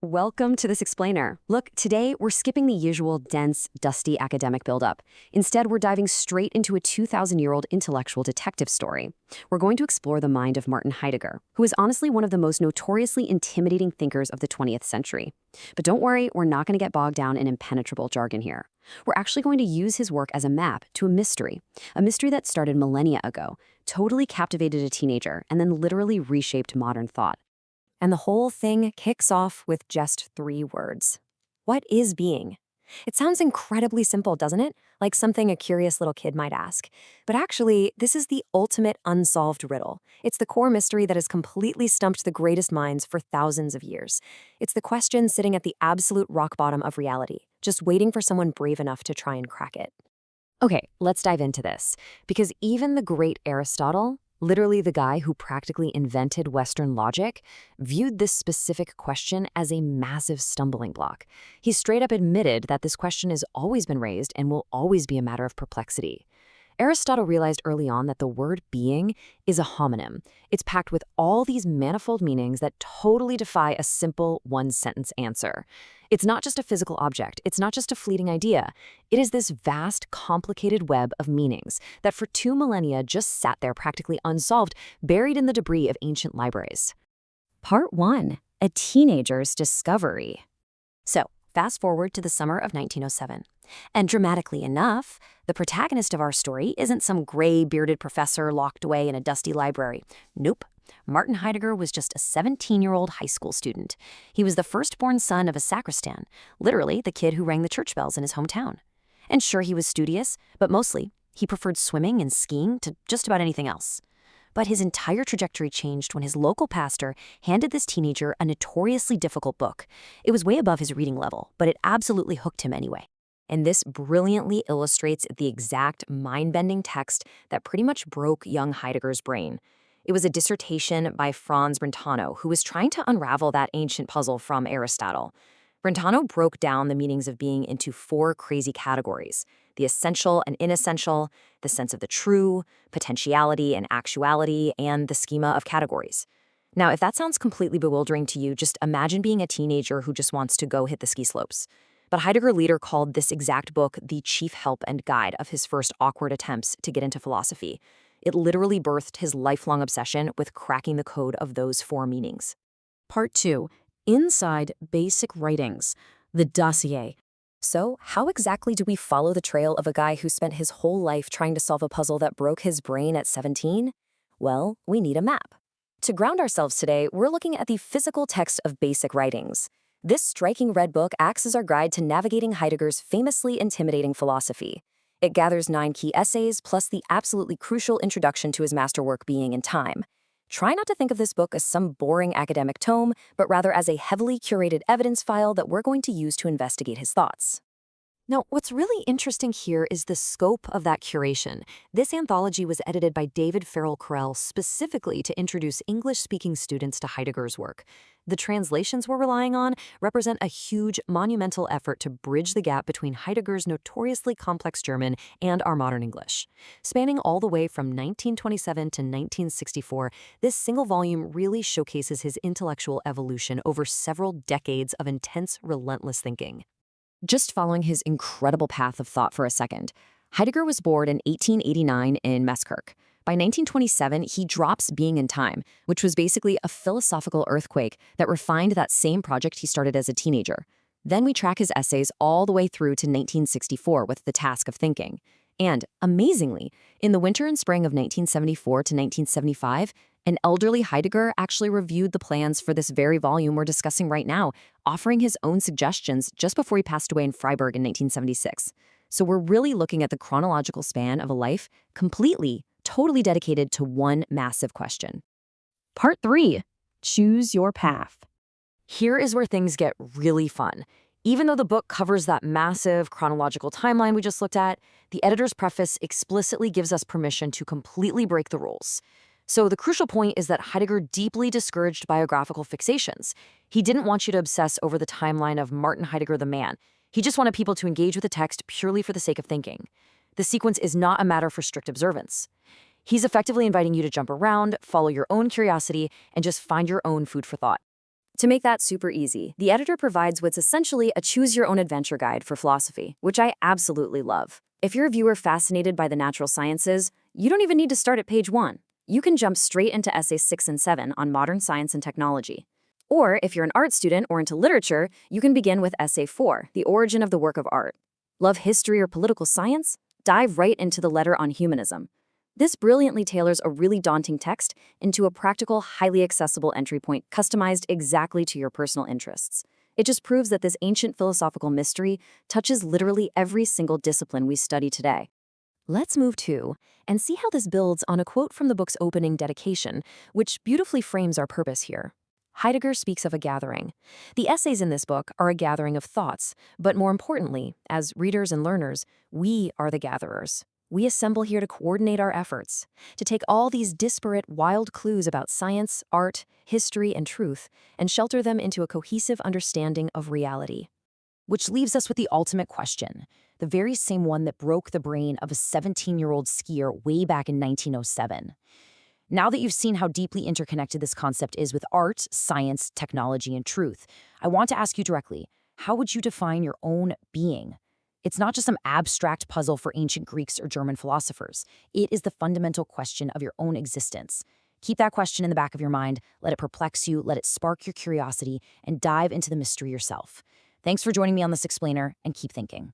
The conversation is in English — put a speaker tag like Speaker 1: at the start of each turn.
Speaker 1: Welcome to this explainer. Look, today we're skipping the usual dense, dusty academic buildup. Instead, we're diving straight into a 2,000-year-old intellectual detective story. We're going to explore the mind of Martin Heidegger, who is honestly one of the most notoriously intimidating thinkers of the 20th century. But don't worry, we're not going to get bogged down in impenetrable jargon here. We're actually going to use his work as a map to a mystery that started millennia ago, totally captivated a teenager, and then literally reshaped modern thought. And the whole thing kicks off with just 3 words. What is being? It sounds incredibly simple, doesn't it? Like something a curious little kid might ask. But actually, this is the ultimate unsolved riddle. It's the core mystery that has completely stumped the greatest minds for thousands of years. It's the question sitting at the absolute rock bottom of reality, just waiting for someone brave enough to try and crack it. Okay, let's dive into this. Because even the great Aristotle, literally the guy who practically invented Western logic, viewed this specific question as a massive stumbling block. He straight up admitted that this question has always been raised and will always be a matter of perplexity. Aristotle realized early on that the word being is a homonym. It's packed with all these manifold meanings that totally defy a simple one-sentence answer. It's not just a physical object. It's not just a fleeting idea. It is this vast, complicated web of meanings that for 2 millennia just sat there practically unsolved, buried in the debris of ancient libraries. Part 1. A teenager's discovery. So, fast forward to the summer of 1907. And dramatically enough, the protagonist of our story isn't some gray-bearded professor locked away in a dusty library. Nope. Martin Heidegger was just a 17-year-old high school student. He was the firstborn son of a sacristan, literally the kid who rang the church bells in his hometown. And sure, he was studious, but mostly, he preferred swimming and skiing to just about anything else. But his entire trajectory changed when his local pastor handed this teenager a notoriously difficult book. It was way above his reading level, but it absolutely hooked him anyway. And this brilliantly illustrates the exact mind-bending text that pretty much broke young Heidegger's brain. It was a dissertation by Franz Brentano, who was trying to unravel that ancient puzzle from Aristotle. Brentano broke down the meanings of being into 4 crazy categories: the essential and inessential, the sense of the true, potentiality and actuality, and the schema of categories. Now, if that sounds completely bewildering to you, just imagine being a teenager who just wants to go hit the ski slopes. But Heidegger later called this exact book the chief help and guide of his first awkward attempts to get into philosophy. It literally birthed his lifelong obsession with cracking the code of those 4 meanings. Part 2. Inside Basic Writings, the dossier. So, how exactly do we follow the trail of a guy who spent his whole life trying to solve a puzzle that broke his brain at 17? Well, we need a map. To ground ourselves today, we're looking at the physical text of Basic Writings. This striking red book acts as our guide to navigating Heidegger's famously intimidating philosophy. It gathers 9 key essays, plus the absolutely crucial introduction to his masterwork, Being and Time. Try not to think of this book as some boring academic tome, but rather as a heavily curated evidence file that we're going to use to investigate his thoughts. Now, what's really interesting here is the scope of that curation. This anthology was edited by David Farrell Krell specifically to introduce English-speaking students to Heidegger's work. The translations we're relying on represent a huge, monumental effort to bridge the gap between Heidegger's notoriously complex German and our modern English. Spanning all the way from 1927 to 1964, this single volume really showcases his intellectual evolution over several decades of intense, relentless thinking. Just following his incredible path of thought for a second, Heidegger was born in 1889 in Meßkirch. By 1927, he drops Being and Time, which was basically a philosophical earthquake that refined that same project he started as a teenager. Then we track his essays all the way through to 1964 with The Task of Thinking. And, amazingly, in the winter and spring of 1974 to 1975, an elderly Heidegger actually reviewed the plans for this very volume we're discussing right now, offering his own suggestions just before he passed away in Freiburg in 1976. So we're really looking at the chronological span of a life completely, totally dedicated to one massive question. Part 3. Choose your path. Here is where things get really fun. Even though the book covers that massive chronological timeline we just looked at, the editor's preface explicitly gives us permission to completely break the rules. So the crucial point is that Heidegger deeply discouraged biographical fixations. He didn't want you to obsess over the timeline of Martin Heidegger the man. He just wanted people to engage with the text purely for the sake of thinking. The sequence is not a matter for strict observance. He's effectively inviting you to jump around, follow your own curiosity, and just find your own food for thought. To make that super easy, the editor provides what's essentially a choose-your-own-adventure guide for philosophy, which I absolutely love. If you're a viewer fascinated by the natural sciences, you don't even need to start at page 1. You can jump straight into essays 6 and 7 on modern science and technology. Or if you're an art student or into literature, you can begin with essay 4, The Origin of the Work of Art. Love history or political science? Dive right into the letter on humanism. This brilliantly tailors a really daunting text into a practical, highly accessible entry point customized exactly to your personal interests. It just proves that this ancient philosophical mystery touches literally every single discipline we study today. Let's move to and see how this builds on a quote from the book's opening dedication, which beautifully frames our purpose here. Heidegger speaks of a gathering. The essays in this book are a gathering of thoughts, but more importantly, as readers and learners, we are the gatherers. We assemble here to coordinate our efforts, to take all these disparate, wild clues about science, art, history, and truth, and shelter them into a cohesive understanding of reality. Which leaves us with the ultimate question, the very same one that broke the brain of a 17-year-old skier way back in 1907. Now that you've seen how deeply interconnected this concept is with art, science, technology, and truth, I want to ask you directly, how would you define your own being? It's not just some abstract puzzle for ancient Greeks or German philosophers. It is the fundamental question of your own existence. Keep that question in the back of your mind, let it perplex you, let it spark your curiosity, and dive into the mystery yourself. Thanks for joining me on this explainer, and keep thinking.